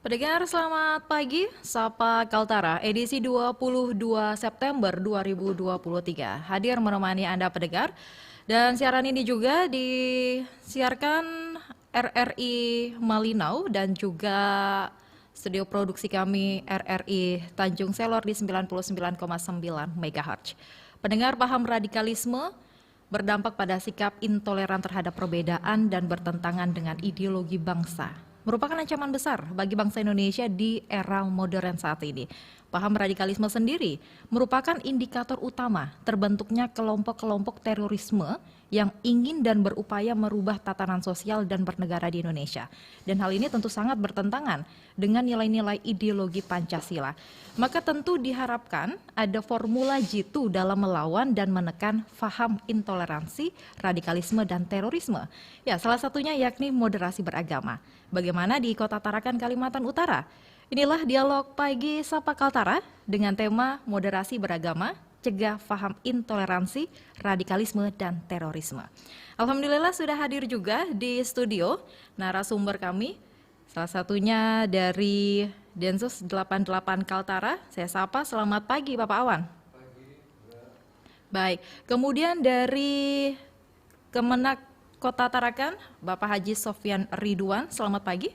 Pendengar selamat pagi, Sapa Kaltara edisi 22 September 2023 hadir menemani Anda pendengar dan siaran ini juga disiarkan RRI Malinau dan juga studio produksi kami RRI Tanjung Selor di 99,9 MHz. Pendengar paham radikalisme berdampak pada sikap intoleran terhadap perbedaan dan bertentangan dengan ideologi bangsa merupakan ancaman besar bagi bangsa Indonesia di era modern saat ini. Paham radikalisme sendiri merupakan indikator utama terbentuknya kelompok-kelompok terorisme yang ingin dan berupaya merubah tatanan sosial dan bernegara di Indonesia. Dan hal ini tentu sangat bertentangan dengan nilai-nilai ideologi Pancasila. Maka tentu diharapkan ada formula jitu dalam melawan dan menekan faham intoleransi, radikalisme, dan terorisme. Ya, salah satunya yakni moderasi beragama. Bagaimana di Kota Tarakan, Kalimantan Utara? Inilah dialog pagi Sapa Kaltara dengan tema moderasi beragama, cegah faham intoleransi, radikalisme, dan terorisme. Alhamdulillah sudah hadir juga di studio narasumber kami, salah satunya dari Densus 88 Kaltara. Saya sapa, selamat pagi Bapak Awan. Baik, kemudian dari Kemenak Kota Tarakan, Bapak Haji Sofyan Ridwan, selamat pagi.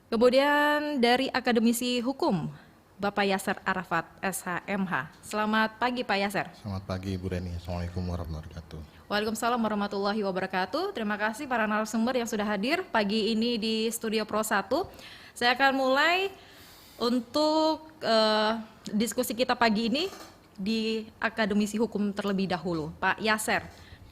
Kemudian dari Akademisi Hukum, Bapak Yasser Arafat, SHMH. Selamat pagi Pak Yasser. Selamat pagi Ibu Reni, Assalamualaikum warahmatullahi wabarakatuh. Waalaikumsalam warahmatullahi wabarakatuh. Terima kasih para narasumber yang sudah hadir pagi ini di Studio Pro 1. Saya akan mulai untuk diskusi kita pagi ini di Akademisi Hukum terlebih dahulu. Pak Yasser,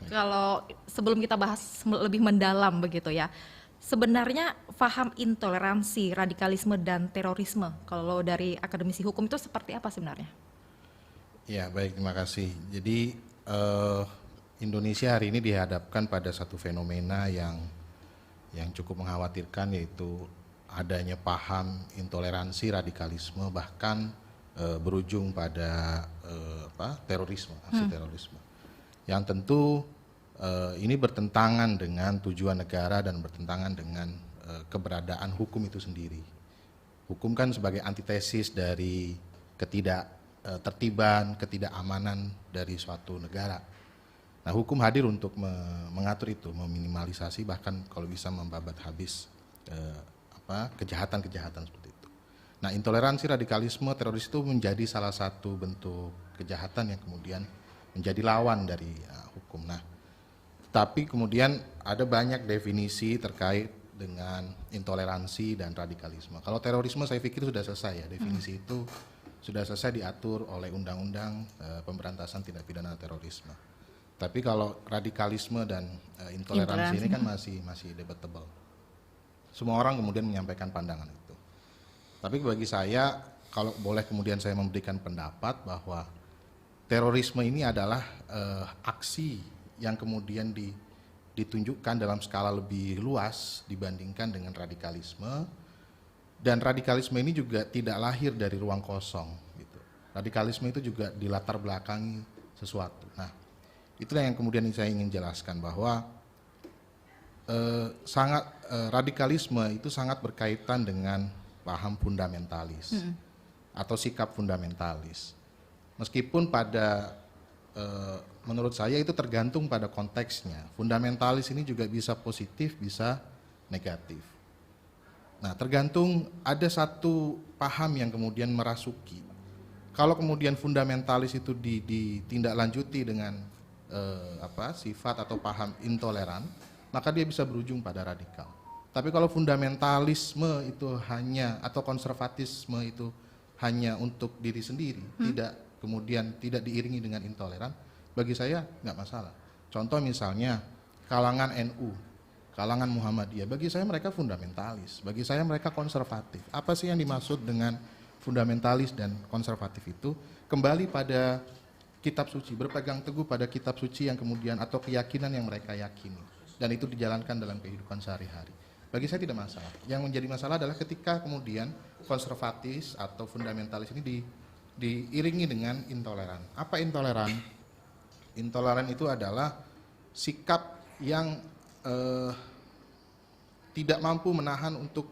kalau sebelum kita bahas lebih mendalam begitu ya, sebenarnya paham intoleransi, radikalisme, dan terorisme kalau dari Akademisi Hukum itu seperti apa sebenarnya? Ya baik, terima kasih. Jadi Indonesia hari ini dihadapkan pada satu fenomena yang cukup mengkhawatirkan, yaitu adanya paham intoleransi, radikalisme, bahkan berujung pada terorisme, aksi terorisme. Yang tentu ini bertentangan dengan tujuan negara dan bertentangan dengan keberadaan hukum itu sendiri. Hukum kan sebagai antitesis dari ketidaktertiban, ketidakamanan dari suatu negara. Nah, hukum hadir untuk mengatur itu, meminimalisasi, bahkan kalau bisa membabat habis kejahatan-kejahatan seperti itu. Nah, intoleransi, radikalisme, teroris itu menjadi salah satu bentuk kejahatan yang kemudian menjadi lawan dari hukum. Nah, tapi kemudian ada banyak definisi terkait dengan intoleransi dan radikalisme. Kalau terorisme saya pikir sudah selesai ya, definisi itu sudah selesai diatur oleh Undang-Undang Pemberantasan Tindak Pidana Terorisme. Tapi kalau radikalisme dan intoleransi ini kan masih debatable. Semua orang kemudian menyampaikan pandangan itu. Tapi bagi saya, kalau boleh kemudian saya memberikan pendapat bahwa terorisme ini adalah aksi yang kemudian ditunjukkan dalam skala lebih luas dibandingkan dengan radikalisme, dan radikalisme ini juga tidak lahir dari ruang kosong gitu. Radikalisme itu juga dilatar belakangi sesuatu. Nah, itulah yang kemudian saya ingin jelaskan bahwa radikalisme itu sangat berkaitan dengan paham fundamentalis atau sikap fundamentalis. Meskipun menurut saya itu tergantung pada konteksnya. Fundamentalis ini juga bisa positif, bisa negatif. Nah, tergantung, ada satu paham yang kemudian merasuki. Kalau kemudian fundamentalis itu ditindaklanjuti dengan sifat atau paham intoleran, maka dia bisa berujung pada radikal. Tapi kalau fundamentalisme itu hanya, atau konservatisme itu hanya untuk diri sendiri, tidak diiringi dengan intoleran, bagi saya nggak masalah. Contoh misalnya kalangan NU, kalangan Muhammadiyah, bagi saya mereka fundamentalis, bagi saya mereka konservatif. Apa sih yang dimaksud dengan fundamentalis dan konservatif itu? Kembali pada kitab suci, berpegang teguh pada kitab suci yang kemudian, atau keyakinan yang mereka yakini, dan itu dijalankan dalam kehidupan sehari-hari. Bagi saya tidak masalah. Yang menjadi masalah adalah ketika kemudian konservatis atau fundamentalis ini diiringi dengan intoleran. Apa intoleran? Intoleran itu adalah sikap yang tidak mampu menahan untuk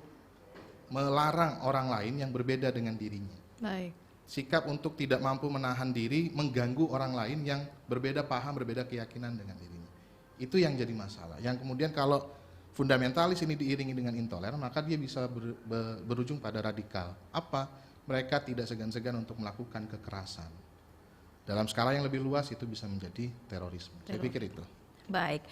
melarang orang lain yang berbeda dengan dirinya. Baik. Sikap untuk tidak mampu menahan diri, mengganggu orang lain yang berbeda paham, berbeda keyakinan dengan dirinya. Itu yang jadi masalah. Yang kemudian kalau fundamentalis ini diiringi dengan intoleran, maka dia bisa berujung pada radikal. Apa? Mereka tidak segan-segan untuk melakukan kekerasan. Dalam skala yang lebih luas itu bisa menjadi terorisme. Saya pikir itu. Baik.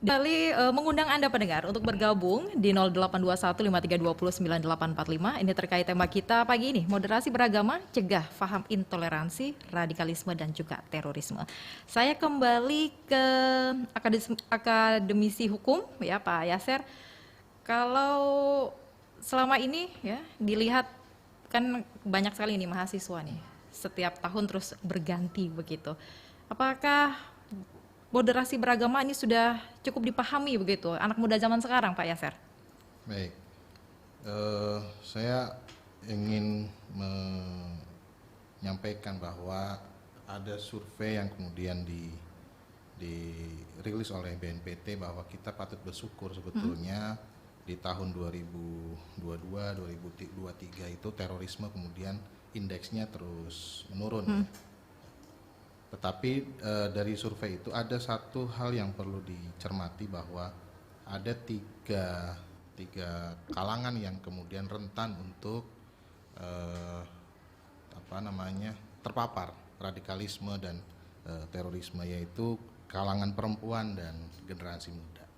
Kembali mengundang Anda pendengar untuk bergabung di 082153209845. Ini terkait tema kita pagi ini, moderasi beragama, cegah faham intoleransi, radikalisme dan juga terorisme. Saya kembali ke akademisi hukum ya Pak Yasser. Kalau selama ini ya dilihat kan banyak sekali ini mahasiswa nih, setiap tahun terus berganti begitu. Apakah moderasi beragama ini sudah cukup dipahami begitu anak muda zaman sekarang, Pak Yasser? Baik, saya ingin menyampaikan bahwa ada survei yang kemudian dirilis oleh BNPT bahwa kita patut bersyukur sebetulnya di tahun 2022-2023 itu terorisme kemudian indeksnya terus menurun. Tetapi dari survei itu ada satu hal yang perlu dicermati bahwa ada tiga kalangan yang kemudian rentan untuk terpapar radikalisme dan terorisme, yaitu kalangan perempuan dan generasi muda.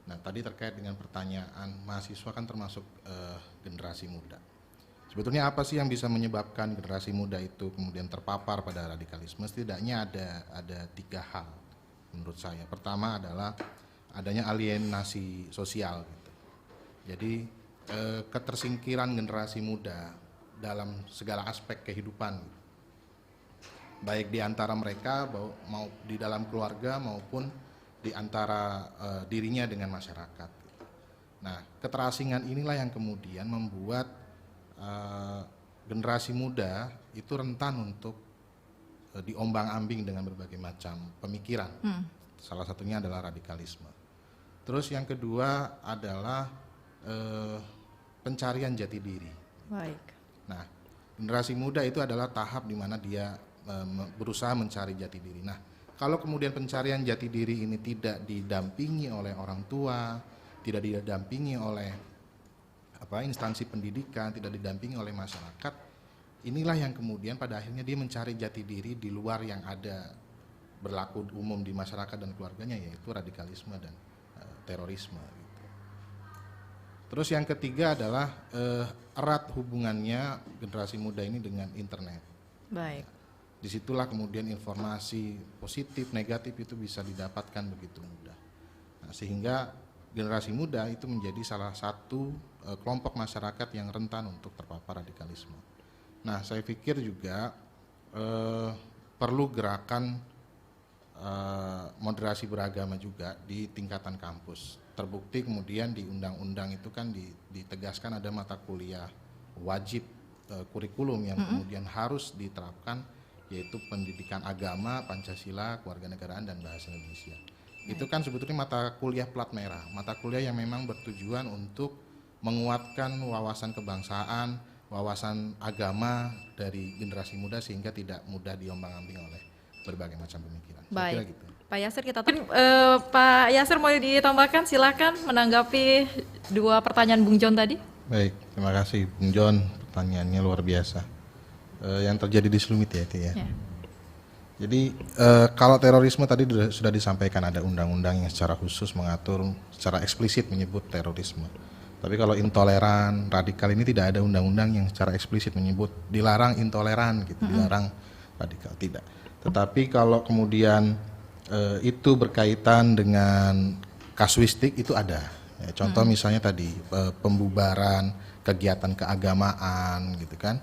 Nah, tadi terkait dengan pertanyaan mahasiswa kan termasuk generasi muda. Sebetulnya apa sih yang bisa menyebabkan generasi muda itu kemudian terpapar pada radikalisme? Setidaknya ada tiga hal menurut saya. Pertama adalah adanya alienasi sosial gitu. Jadi ketersingkiran generasi muda dalam segala aspek kehidupan, baik di antara mereka mau di dalam keluarga maupun di antara dirinya dengan masyarakat. Nah, keterasingan inilah yang kemudian membuat generasi muda itu rentan untuk diombang-ambing dengan berbagai macam pemikiran. Salah satunya adalah radikalisme. Terus yang kedua adalah pencarian jati diri. Baik. Nah, generasi muda itu adalah tahap di mana dia berusaha mencari jati diri. Nah, kalau kemudian pencarian jati diri ini tidak didampingi oleh orang tua, tidak didampingi oleh instansi pendidikan, tidak didampingi oleh masyarakat, inilah yang kemudian pada akhirnya dia mencari jati diri di luar yang ada berlaku umum di masyarakat dan keluarganya, yaitu radikalisme dan terorisme gitu. Terus yang ketiga adalah erat hubungannya generasi muda ini dengan internet. Baik. Disitulah kemudian informasi positif, negatif itu bisa didapatkan begitu mudah. Nah, sehingga generasi muda itu menjadi salah satu kelompok masyarakat yang rentan untuk terpapar radikalisme. Nah, saya pikir juga perlu gerakan moderasi beragama juga di tingkatan kampus. Terbukti kemudian di undang-undang itu kan ditegaskan ada mata kuliah wajib kurikulum yang kemudian harus diterapkan, yaitu pendidikan agama, Pancasila, kewarganegaraan dan bahasa Indonesia. Itu kan sebetulnya mata kuliah plat merah, mata kuliah yang memang bertujuan untuk menguatkan wawasan kebangsaan, wawasan agama dari generasi muda sehingga tidak mudah diombang-ambing oleh berbagai macam pemikiran. Baik. Saya kira gitu. Pak Yasser, Pak Yasser mau ditambahkan, silakan menanggapi dua pertanyaan Bung John tadi. Baik, terima kasih Bung John, pertanyaannya luar biasa. Yang terjadi di Slumit ya itu ya. Jadi kalau terorisme tadi sudah disampaikan ada undang-undang yang secara khusus mengatur, secara eksplisit menyebut terorisme. Tapi kalau intoleran, radikal ini tidak ada undang-undang yang secara eksplisit menyebut dilarang intoleran gitu, dilarang radikal, tidak. Tetapi kalau kemudian itu berkaitan dengan kasuistik itu ada. Ya, contoh misalnya tadi pembubaran kegiatan keagamaan gitu kan.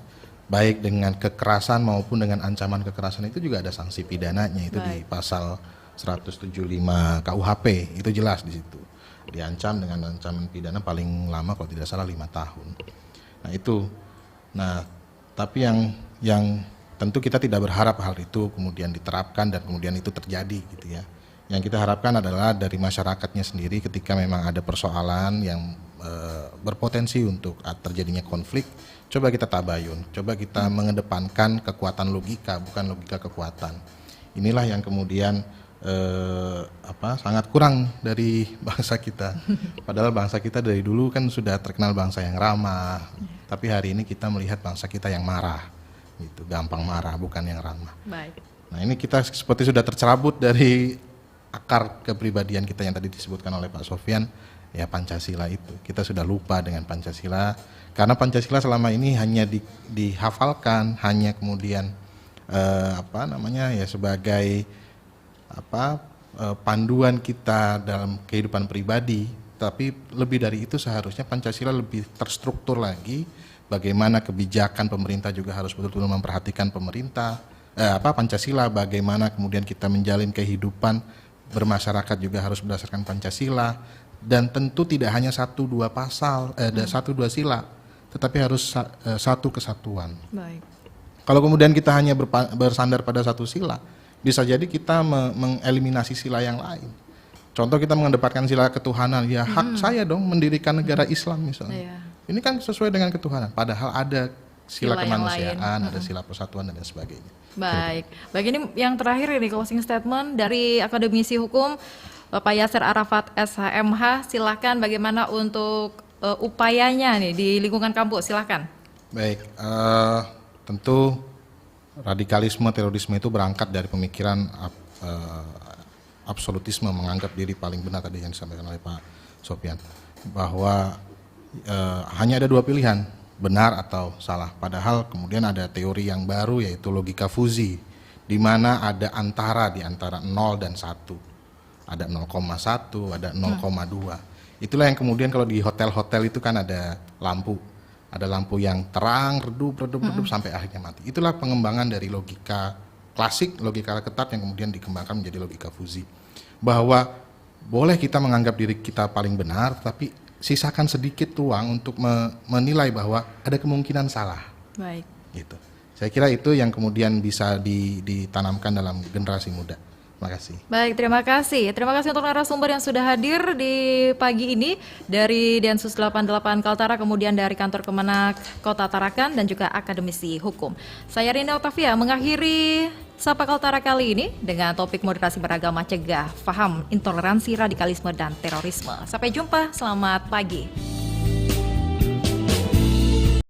Baik dengan kekerasan maupun dengan ancaman kekerasan itu juga ada sanksi pidananya, itu di pasal 175 KUHP, itu jelas di situ. Diancam dengan ancaman pidana paling lama kalau tidak salah 5 tahun. Nah itu, tapi yang tentu kita tidak berharap hal itu kemudian diterapkan dan kemudian itu terjadi gitu ya. Yang kita harapkan adalah dari masyarakatnya sendiri ketika memang ada persoalan yang berpotensi untuk terjadinya konflik, coba kita tabayun, coba kita mengedepankan kekuatan logika, bukan logika kekuatan. Inilah yang kemudian sangat kurang dari bangsa kita. Padahal bangsa kita dari dulu kan sudah terkenal bangsa yang ramah, tapi hari ini kita melihat bangsa kita yang marah, gitu, gampang marah, bukan yang ramah. Baik. Nah ini kita seperti sudah tercerabut dari akar kepribadian kita yang tadi disebutkan oleh Pak Sofyan, ya Pancasila itu. Kita sudah lupa dengan Pancasila, karena Pancasila selama ini hanya dihafalkan, hanya kemudian ya sebagai panduan kita dalam kehidupan pribadi. Tapi lebih dari itu seharusnya Pancasila lebih terstruktur lagi, bagaimana kebijakan pemerintah juga harus betul-betul memperhatikan Pancasila, bagaimana kemudian kita menjalin kehidupan bermasyarakat juga harus berdasarkan Pancasila, dan tentu tidak hanya 1-2 pasal, 1-2 sila, tetapi harus satu kesatuan. Baik. Kalau kemudian kita hanya bersandar pada satu sila, bisa jadi kita mengeliminasi sila yang lain. Contoh kita mengedepankan sila ketuhanan, ya hak saya dong mendirikan negara Islam misalnya. Ini kan sesuai dengan ketuhanan, padahal ada sila kemanusiaan, ada sila persatuan dan sebagainya. Baik, ini yang terakhir ini closing statement dari akademisi hukum Bapak Yasser Arafat SHMH, silakan bagaimana untuk upayanya nih di lingkungan kampus, silakan. Baik, tentu radikalisme, terorisme itu berangkat dari pemikiran absolutisme, menganggap diri paling benar tadi yang disampaikan oleh Pak Sofyan, bahwa hanya ada 2 pilihan, benar atau salah. Padahal kemudian ada teori yang baru yaitu logika fuzi, di mana ada di antara 0 dan 1. Ada 0,1, ada 0,2. Itulah yang kemudian kalau di hotel-hotel itu kan ada lampu. Ada lampu yang terang, redup sampai akhirnya mati. Itulah pengembangan dari logika klasik, logika ketat yang kemudian dikembangkan menjadi logika fuzi. Bahwa boleh kita menganggap diri kita paling benar, tapi sisakan sedikit ruang untuk menilai bahwa ada kemungkinan salah. Baik. Gitu. Saya kira itu yang kemudian bisa ditanamkan dalam generasi muda. Terima kasih. Baik, terima kasih. Terima kasih untuk narasumber yang sudah hadir di pagi ini dari Densus 88 Kaltara, kemudian dari Kantor Kemenak Kota Tarakan, dan juga akademisi hukum. Saya Rinda Octavia mengakhiri Sapa Kaltara kali ini dengan topik moderasi beragama, cegah, paham intoleransi, radikalisme, dan terorisme. Sampai jumpa, selamat pagi.